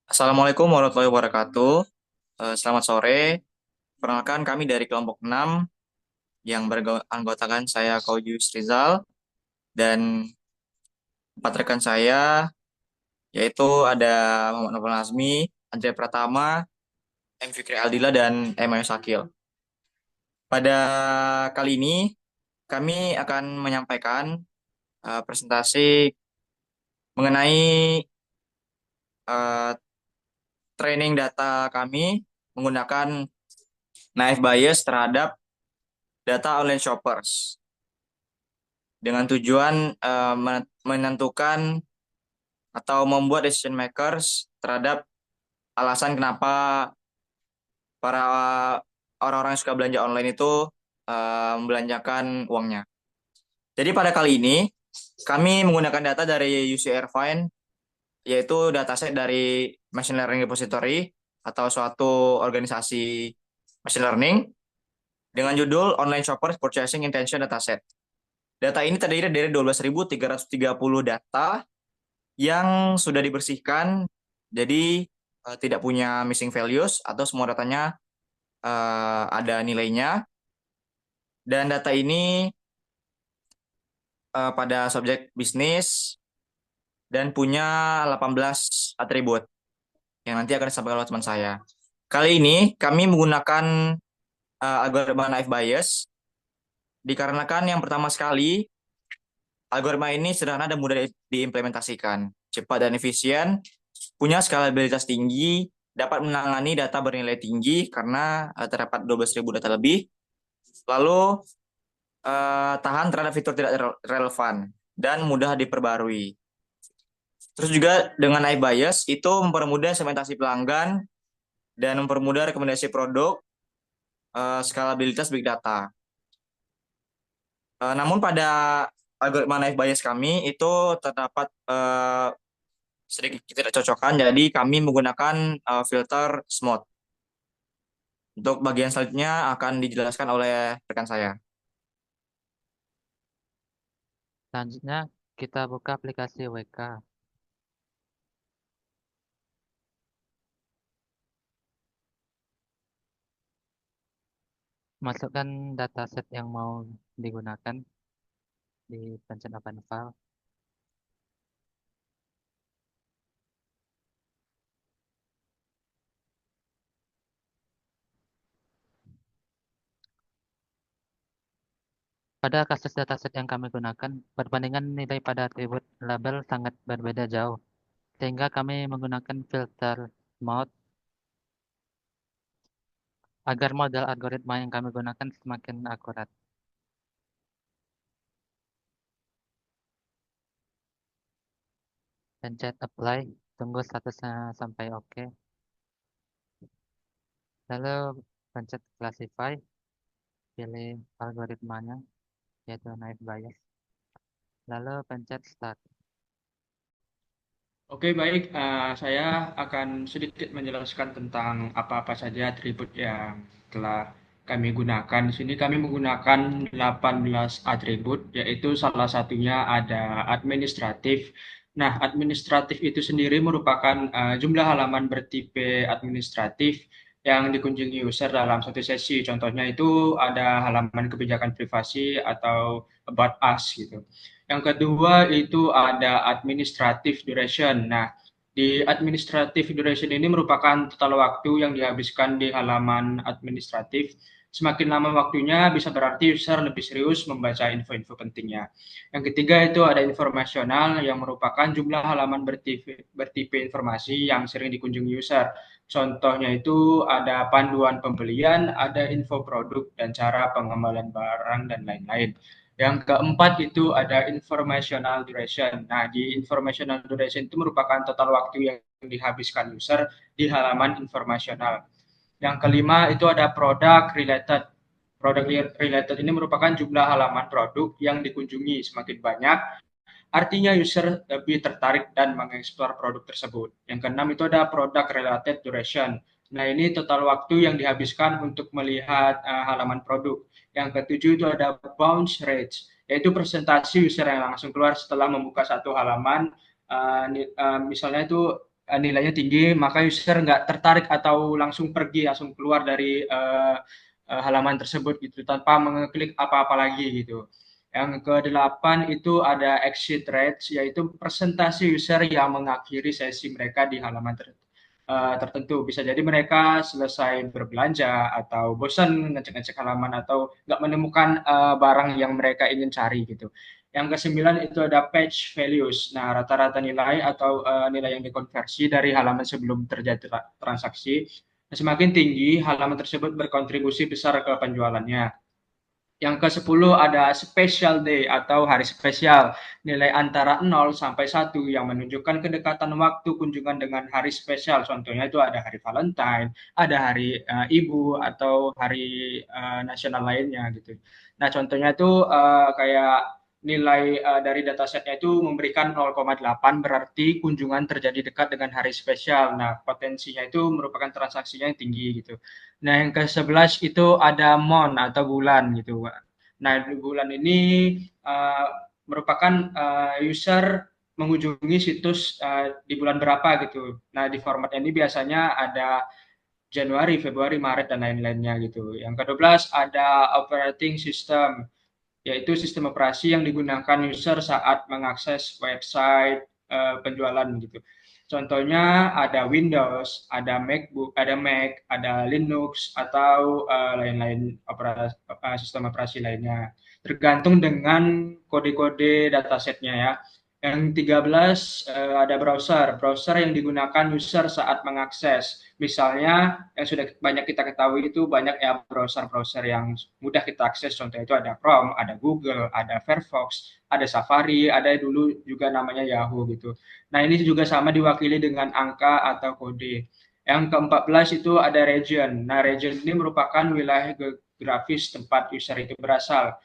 Assalamualaikum warahmatullahi wabarakatuh. Selamat sore. Perkenalkan kami dari kelompok 6 yang beranggotakan saya Kaujius Rizal dan empat rekan saya yaitu ada Muhammad Nofal Nazmi, Andre Pratama, M. Fikri Aldila, dan M. Ayu Sakil. Pada kali ini kami akan menyampaikan presentasi mengenai eh, training data kami menggunakan naive Bayes terhadap data online shoppers dengan tujuan menentukan atau membuat decision makers terhadap alasan kenapa para orang-orang yang suka belanja online itu membelanjakan uangnya. Jadi pada kali ini kami menggunakan data dari UC Irvine, yaitu dataset dari Machine Learning Repository atau suatu organisasi machine learning dengan judul Online Shoppers Purchasing Intention Dataset. Data ini terdiri dari 12.330 data yang sudah dibersihkan, jadi tidak punya missing values atau semua datanya ada nilainya. Dan data ini pada subjek bisnis dan punya 18 atribut yang nanti akan disampaikan oleh teman saya. Kali ini kami menggunakan algoritma naive Bayes dikarenakan yang pertama sekali algoritma ini sederhana dan mudah diimplementasikan, cepat dan efisien, punya skalabilitas tinggi, dapat menangani data bernilai tinggi karena terdapat 12.000 data lebih, lalu tahan terhadap fitur tidak relevan, dan mudah diperbarui. Terus juga dengan iBias itu mempermudah segmentasi pelanggan dan mempermudah rekomendasi produk, skalabilitas big data. Namun pada algoritma naive Bayes kami itu terdapat sedikit ketidakcocokan, jadi kami menggunakan filter smooth. Untuk bagian selanjutnya akan dijelaskan oleh rekan saya. Selanjutnya, kita buka aplikasi WK. Masukkan dataset yang mau digunakan di pencet open file. Pada kasus dataset yang kami gunakan, perbandingan nilai pada atribut label sangat berbeda jauh, sehingga kami menggunakan filter mode agar model algoritma yang kami gunakan semakin akurat. Pencet apply, tunggu statusnya sampai oke. Lalu pencet classify, pilih algoritmanya, yaitu naive Bayes. Lalu pencet start. Oke, baik. Saya akan sedikit menjelaskan tentang apa-apa saja atribut yang telah kami gunakan. Di sini kami menggunakan 18 atribut, yaitu salah satunya ada administratif. Nah, administratif itu sendiri merupakan jumlah halaman bertipe administratif yang dikunjungi user dalam satu sesi. Contohnya itu ada halaman kebijakan privasi atau about us gitu. Yang kedua itu ada administrative duration. Nah, di administrative duration ini merupakan total waktu yang dihabiskan di halaman administratif. Semakin lama waktunya bisa berarti user lebih serius membaca info-info pentingnya. Yang ketiga itu ada informasional yang merupakan jumlah halaman bertipe informasi yang sering dikunjungi user. Contohnya itu ada panduan pembelian, ada info produk dan cara pengembalian barang dan lain-lain. Yang keempat itu ada informational duration. Nah, di informational duration itu merupakan total waktu yang dihabiskan user di halaman informasional. Yang kelima itu ada product related. Product related ini merupakan jumlah halaman produk yang dikunjungi semakin banyak, artinya user lebih tertarik dan mengeksplor produk tersebut. Yang keenam itu ada product related duration. Nah, ini total waktu yang dihabiskan untuk melihat halaman produk. Yang ketujuh itu ada bounce rate, yaitu presentasi user yang langsung keluar setelah membuka satu halaman. Misalnya itu nilainya tinggi, maka user nggak tertarik atau langsung pergi, langsung keluar dari halaman tersebut gitu tanpa mengeklik apa-apa lagi gitu. Yang kedelapan itu ada exit rate, yaitu persentase user yang mengakhiri sesi mereka di halaman tertentu. Bisa jadi mereka selesai berbelanja atau bosan ngecek-ngecek halaman atau nggak menemukan barang yang mereka ingin cari gitu. Yang kesembilan itu ada page values. Nah, rata-rata nilai atau nilai yang dikonversi dari halaman sebelum terjadi transaksi. Nah, semakin tinggi, halaman tersebut berkontribusi besar ke penjualannya. Yang ke-10 ada special day atau hari spesial, nilai antara 0 sampai 1 yang menunjukkan kedekatan waktu kunjungan dengan hari spesial. Contohnya itu ada hari Valentine, ada hari Ibu atau hari nasional lainnya gitu. Nah, contohnya itu kayak nilai dari datasetnya itu memberikan 0,8 berarti kunjungan terjadi dekat dengan hari spesial. Nah, potensinya itu merupakan transaksinya yang tinggi gitu. Nah, yang ke-11 itu ada month atau bulan gitu. Nah, bulan ini uh, merupakan user mengunjungi situs di bulan berapa gitu. Nah, di format ini biasanya ada Januari, Februari, Maret, dan lain-lainnya gitu. Yang ke-12 ada operating system, yaitu sistem operasi yang digunakan user saat mengakses website penjualan gitu. Contohnya ada Windows, ada MacBook, ada Mac, ada Linux atau lain-lain sistem operasi lainnya. Tergantung dengan kode-kode datasetnya ya. Yang 13 ada browser. Browser yang digunakan user saat mengakses. Misalnya yang sudah banyak kita ketahui itu banyak ya browser-browser yang mudah kita akses. Contohnya itu ada Chrome, ada Google, ada Firefox, ada Safari, ada dulu juga namanya Yahoo gitu. Nah, ini juga sama diwakili dengan angka atau kode. Yang ke-14 itu ada region. Nah, region ini merupakan wilayah geografis tempat user itu berasal.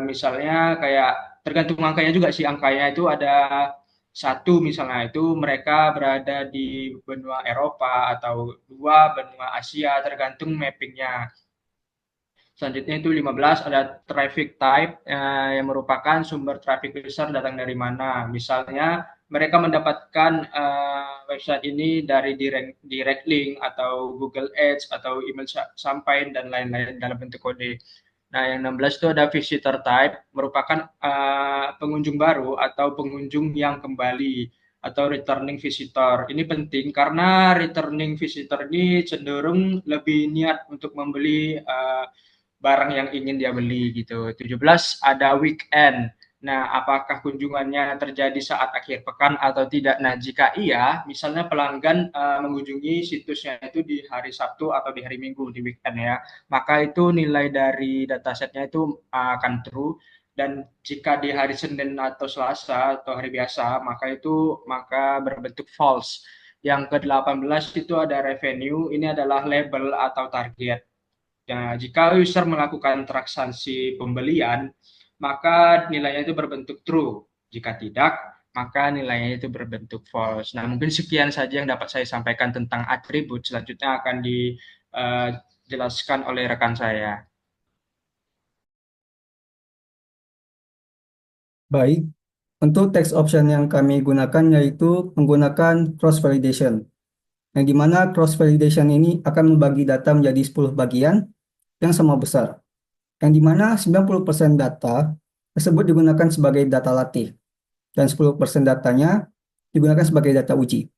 Misalnya kayak tergantung angkanya juga sih, angkanya itu ada satu misalnya itu mereka berada di benua Eropa atau dua benua Asia tergantung mappingnya. Selanjutnya itu 15 ada traffic type yang merupakan sumber traffic besar datang dari mana. Misalnya mereka mendapatkan website ini dari direct link atau Google Ads atau email sampai dan lain-lain dalam bentuk kode. Nah, yang 16 itu ada visitor type, merupakan pengunjung baru atau pengunjung yang kembali atau returning visitor. Ini penting karena returning visitor ini cenderung lebih niat untuk membeli barang yang ingin dia beli gitu. 17 ada weekend. Nah, apakah kunjungannya terjadi saat akhir pekan atau tidak? Nah, jika iya, misalnya pelanggan mengunjungi situsnya itu di hari Sabtu atau di hari Minggu di weekend ya, maka itu nilai dari datasetnya itu akan true. Dan jika di hari Senin atau Selasa atau hari biasa, maka berbentuk false. Yang ke-18 itu ada revenue, ini adalah label atau target. Ya, jika user melakukan transaksi pembelian, maka nilainya itu berbentuk true. Jika tidak, maka nilainya itu berbentuk false. Nah, mungkin sekian saja yang dapat saya sampaikan tentang atribut. Selanjutnya akan dijelaskan oleh rekan saya. Baik, untuk text option yang kami gunakan yaitu menggunakan cross validation. Yang dimana cross validation ini akan membagi data menjadi 10 bagian yang sama besar. Yang dimana 90% data tersebut digunakan sebagai data latih dan 10% datanya digunakan sebagai data uji.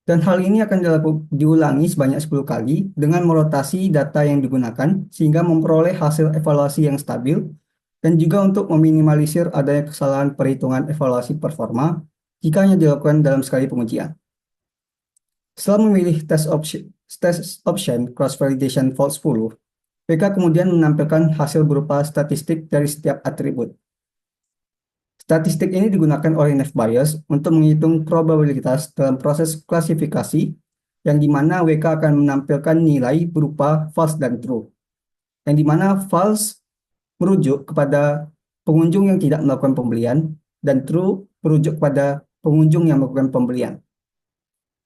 Dan hal ini akan diulangi sebanyak 10 kali dengan merotasi data yang digunakan sehingga memperoleh hasil evaluasi yang stabil dan juga untuk meminimalisir adanya kesalahan perhitungan evaluasi performa jika hanya dilakukan dalam sekali pengujian. Setelah memilih test option cross validation false 10, PK kemudian menampilkan hasil berupa statistik dari setiap atribut. Statistik ini digunakan oleh NavBias untuk menghitung probabilitas dalam proses klasifikasi, yang dimana WK akan menampilkan nilai berupa false dan true. Yang dimana false merujuk kepada pengunjung yang tidak melakukan pembelian, dan true merujuk kepada pengunjung yang melakukan pembelian.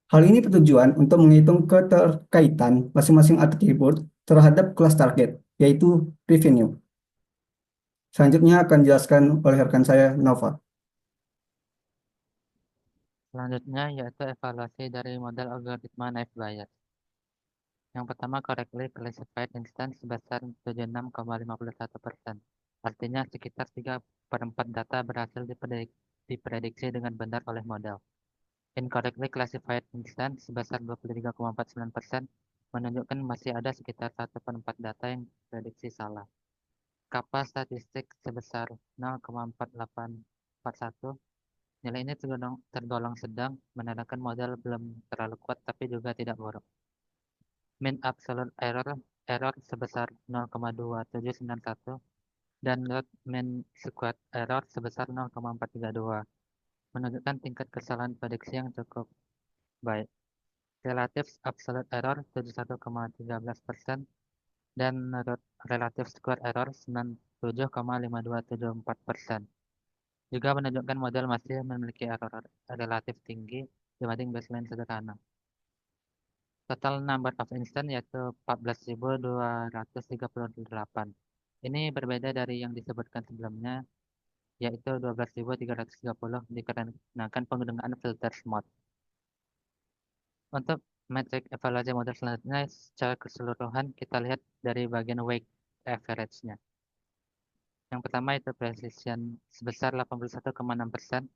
Hal ini bertujuan untuk menghitung keterkaitan masing-masing atribut terhadap kelas target, yaitu revenue. Selanjutnya akan dijelaskan oleh rekan saya, Nova. Selanjutnya yaitu evaluasi dari model algoritma naive Bayes. Yang pertama, correctly classified instance sebesar 76,51%. Artinya sekitar 3/4 data berhasil diprediksi dengan benar oleh model. Incorrectly classified instance sebesar 23,49% menunjukkan masih ada sekitar 1/4 data yang diprediksi salah. Kappa statistik sebesar 0,4841. Nilai ini tergolong sedang, menandakan model belum terlalu kuat tapi juga tidak buruk. Mean absolute error sebesar 0,2791 dan mean squared error sebesar 0,432 menunjukkan tingkat kesalahan prediksi yang cukup baik. Relative absolute error 71,13% dan relative squared error 97,5274% juga menunjukkan model masih memiliki error relatif tinggi dibanding baseline sederhana. Total number of instance yaitu 14.238. Ini berbeda dari yang disebutkan sebelumnya, yaitu 12.330 dikarenakan penggunaan filter mode. Untuk metrik evaluasi model selanjutnya, secara keseluruhan kita lihat dari bagian weight average-nya. Yang pertama itu precision sebesar 81,6%,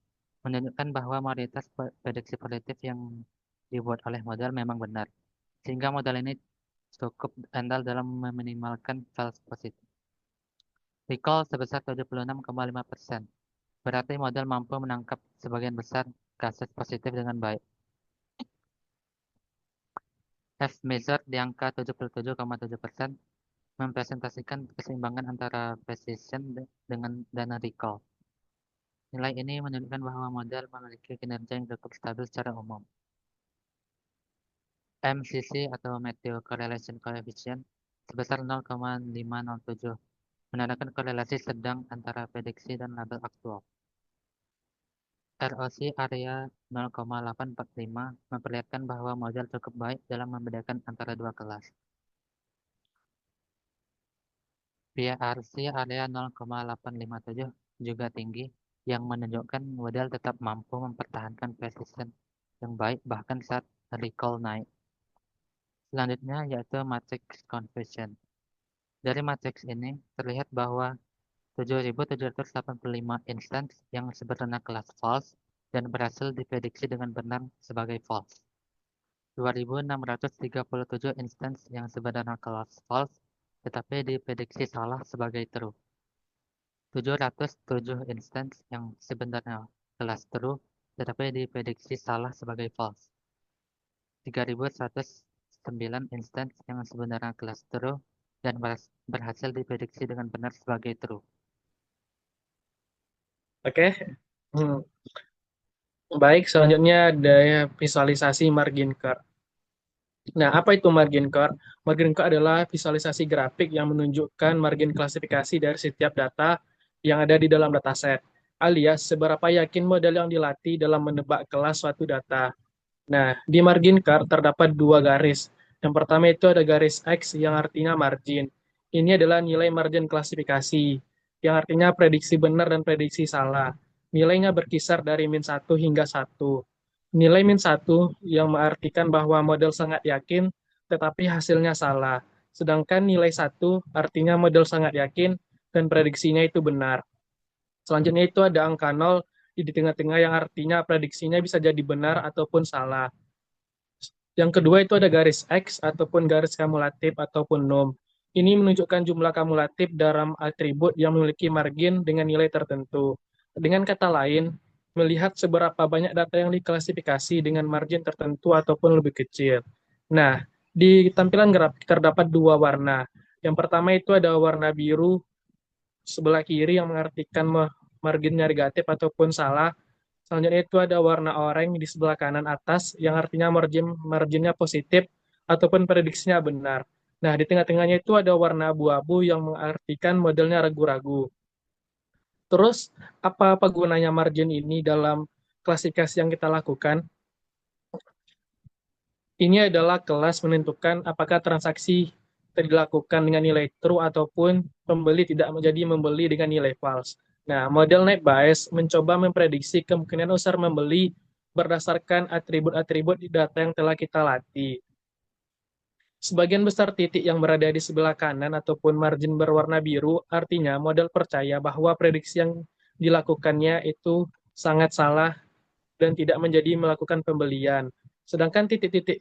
menunjukkan bahwa mayoritas prediksi positif yang dibuat oleh model memang benar, sehingga model ini cukup andal dalam meminimalkan false positif. Recall sebesar 76,5%, berarti model mampu menangkap sebagian besar kasus positif dengan baik. F-measure di angka 77,7% mempresentasikan keseimbangan antara precision dan recall. Nilai ini menunjukkan bahwa model memiliki kinerja yang cukup stabil secara umum. MCC atau Matthew Correlation Coefficient sebesar 0,507 menandakan korelasi sedang antara prediksi dan label aktual. ROC area 0,845 memperlihatkan bahwa model cukup baik dalam membedakan antara dua kelas. PRC area 0,857 juga tinggi, yang menunjukkan model tetap mampu mempertahankan precision yang baik bahkan saat recall naik. Selanjutnya yaitu matrix confusion. Dari matriks ini terlihat bahwa 7.785 instance yang sebenarnya kelas false dan berhasil diprediksi dengan benar sebagai false. 2.637 instance yang sebenarnya kelas false tetapi diprediksi salah sebagai true. 707 instance yang sebenarnya kelas true tetapi diprediksi salah sebagai false. 3.109 instance yang sebenarnya kelas true dan berhasil diprediksi dengan benar sebagai true. Oke. Baik, selanjutnya ada visualisasi margin curve. Nah, apa itu margin curve? Margin curve adalah visualisasi grafik yang menunjukkan margin klasifikasi dari setiap data yang ada di dalam dataset, alias seberapa yakin model yang dilatih dalam menebak kelas suatu data. Nah, di margin curve terdapat dua garis. Yang pertama itu ada garis X yang artinya margin. Ini adalah nilai margin klasifikasi, yang artinya prediksi benar dan prediksi salah. Nilainya berkisar dari min 1 hingga 1. Nilai min 1 yang mengartikan bahwa model sangat yakin, tetapi hasilnya salah. Sedangkan nilai 1 artinya model sangat yakin dan prediksinya itu benar. Selanjutnya itu ada angka 0 di tengah-tengah yang artinya prediksinya bisa jadi benar ataupun salah. Yang kedua itu ada garis X ataupun garis kumulatif ataupun norm. Ini menunjukkan jumlah kumulatif dalam atribut yang memiliki margin dengan nilai tertentu. Dengan kata lain, melihat seberapa banyak data yang diklasifikasi dengan margin tertentu ataupun lebih kecil. Nah, di tampilan grafik terdapat dua warna. Yang pertama itu ada warna biru sebelah kiri yang mengartikan marginnya negatif ataupun salah. Selanjutnya itu ada warna oranye di sebelah kanan atas yang artinya marginnya positif ataupun prediksinya benar. Nah, di tengah-tengahnya itu ada warna abu-abu yang mengartikan modelnya ragu-ragu. Terus, apa gunanya margin ini dalam klasifikasi yang kita lakukan? Ini adalah kelas menentukan apakah transaksi dilakukan dengan nilai true ataupun pembeli tidak menjadi membeli dengan nilai false. Nah, model Naive Bayes mencoba memprediksi kemungkinan user membeli berdasarkan atribut-atribut di data yang telah kita latih. Sebagian besar titik yang berada di sebelah kanan ataupun margin berwarna biru artinya model percaya bahwa prediksi yang dilakukannya itu sangat salah dan tidak menjadi melakukan pembelian. Sedangkan titik-titik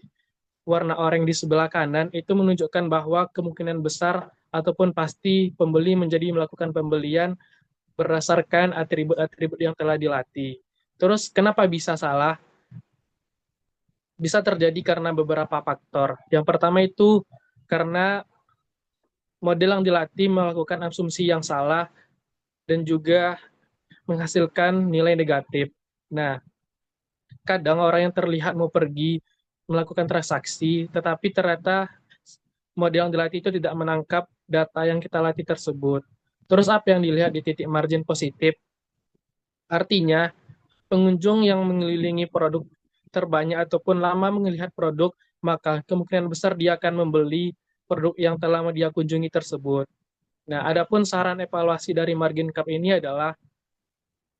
warna oranye di sebelah kanan itu menunjukkan bahwa kemungkinan besar ataupun pasti pembeli menjadi melakukan pembelian berdasarkan atribut-atribut yang telah dilatih. Terus kenapa bisa salah? Bisa terjadi karena beberapa faktor. Yang pertama itu karena model yang dilatih melakukan asumsi yang salah dan juga menghasilkan nilai negatif. Nah, kadang orang yang terlihat mau pergi melakukan transaksi, tetapi ternyata model yang dilatih itu tidak menangkap data yang kita latih tersebut. Terus apa yang dilihat di titik margin positif? Artinya, pengunjung yang mengelilingi produk terbanyak ataupun lama melihat produk, maka kemungkinan besar dia akan membeli produk yang telah dia kunjungi tersebut. Nah, adapun saran evaluasi dari margin cap ini adalah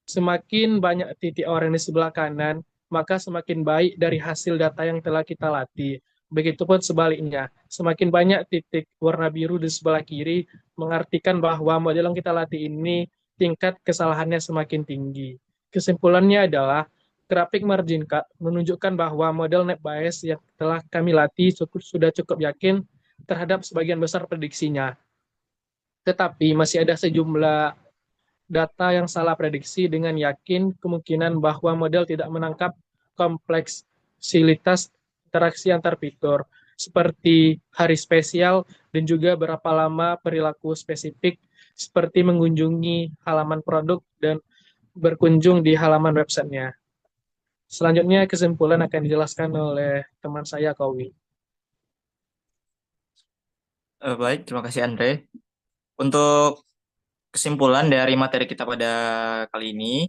semakin banyak titik orang di sebelah kanan, maka semakin baik dari hasil data yang telah kita latih. Begitupun sebaliknya, semakin banyak titik warna biru di sebelah kiri, mengartikan bahwa model yang kita latih ini tingkat kesalahannya semakin tinggi. Kesimpulannya adalah, grafik margin Kak menunjukkan bahwa model net bias yang telah kami latih sudah cukup yakin terhadap sebagian besar prediksinya. Tetapi masih ada sejumlah data yang salah prediksi dengan yakin kemungkinan bahwa model tidak menangkap kompleksitas interaksi antar fitur, seperti hari spesial dan juga berapa lama perilaku spesifik, seperti mengunjungi halaman produk dan berkunjung di halaman websitenya. Selanjutnya kesimpulan akan dijelaskan oleh teman saya, Kowi. Baik, terima kasih Andre. Untuk kesimpulan dari materi kita pada kali ini,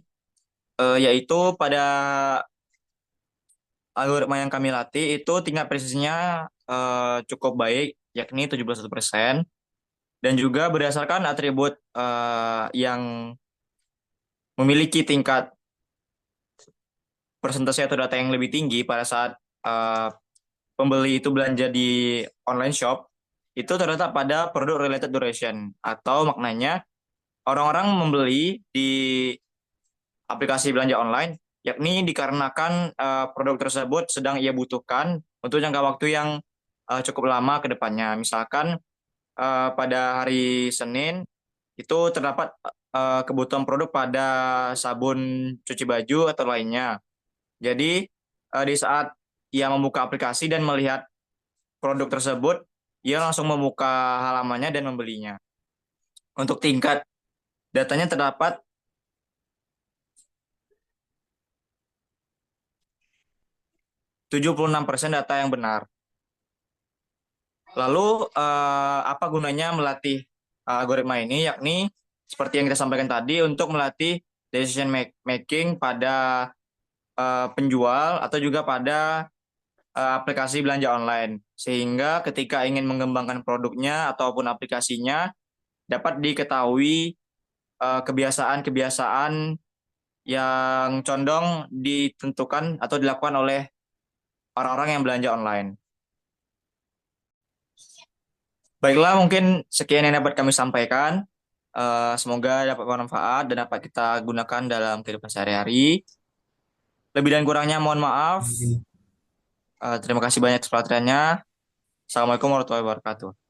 yaitu pada algoritma yang kami latih itu tingkat presisinya cukup baik, yakni 71%, dan juga berdasarkan atribut yang memiliki tingkat persentase atau data yang lebih tinggi pada saat pembeli itu belanja di online shop, itu terletak pada product related duration, atau maknanya orang-orang membeli di aplikasi belanja online, yakni dikarenakan produk tersebut sedang ia butuhkan untuk jangka waktu yang cukup lama ke depannya. Misalkan pada hari Senin itu terdapat kebutuhan produk pada sabun cuci baju atau lainnya. Jadi di saat ia membuka aplikasi dan melihat produk tersebut, ia langsung membuka halamannya dan membelinya. Untuk tingkat datanya terdapat 76% data yang benar. Lalu apa gunanya melatih algoritma ini? Yakni seperti yang kita sampaikan tadi, untuk melatih decision making pada penjual atau juga pada aplikasi belanja online, sehingga ketika ingin mengembangkan produknya ataupun aplikasinya dapat diketahui kebiasaan-kebiasaan yang condong ditentukan atau dilakukan oleh orang-orang yang belanja online. Baiklah, mungkin sekian yang dapat kami sampaikan. Semoga dapat bermanfaat dan dapat kita gunakan dalam kehidupan sehari-hari. Lebih dan kurangnya mohon maaf. Terima kasih banyak atas perhatiannya. Assalamualaikum warahmatullahi wabarakatuh.